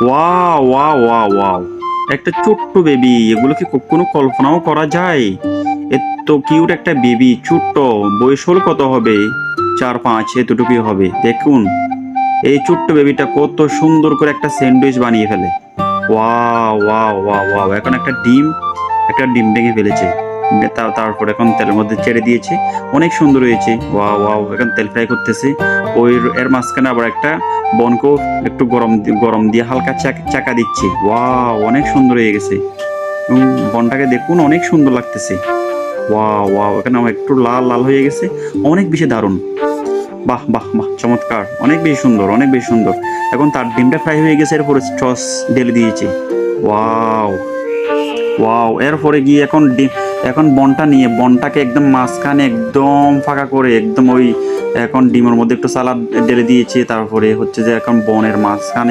Wow wow wow wow, একটা ছোট্ট baby, এগুলো কি কখনো কল্পনাও করা যায়? এত কিউট একটা বেবি, ছোট্ট। বয়স হল কত হবে? 4-5 এতটুকুই হবে। দেখুন এই ছোট্ট বেবিটা কত সুন্দর করে একটা স্যান্ডউইচ বানিয়ে ফেলে। ওয়াও ওয়াও ওয়াও ওয়াও, এখন একটা ডিম ভেঙে ফেলেছে। তারপর এখন তেলের মধ্যে ছেড়ে দিয়েছে। অনেক সুন্দর হয়েছে। ওয়াও ওয়াও, এখন তেল ফ্রাই করতেছে। ওই এর মাঝখানে আবার একটা বনকেও একটু গরম দিয়ে হালকা চাকা দিচ্ছে। ওয়াও, অনেক সুন্দর হয়ে গেছে। বনটাকে দেখুন, অনেক সুন্দর লাগতেছে। ওয়াও ওয়াও, এখানে আমার একটু লাল লাল হয়ে গেছে। অনেক বেশি দারুণ। বাহ বাহ বাহ, চমৎকার, অনেক বেশি সুন্দর, অনেক বেশি সুন্দর। এখন তার ডিমটা ফ্রাই হয়ে গেছে, এরপরে সস ঢেলে দিয়েছে। ওয়াও ওয়াও, এরপরে গিয়ে এখন বনটা নিয়ে বনটাকে একদম মাঝখানে একদম ফাঁকা করে একদম ওই এখন ডিমের মধ্যে একটু সালাদ ঢেলে দিয়েছে। তারপরে হচ্ছে যে এখন বনের মাঝখানে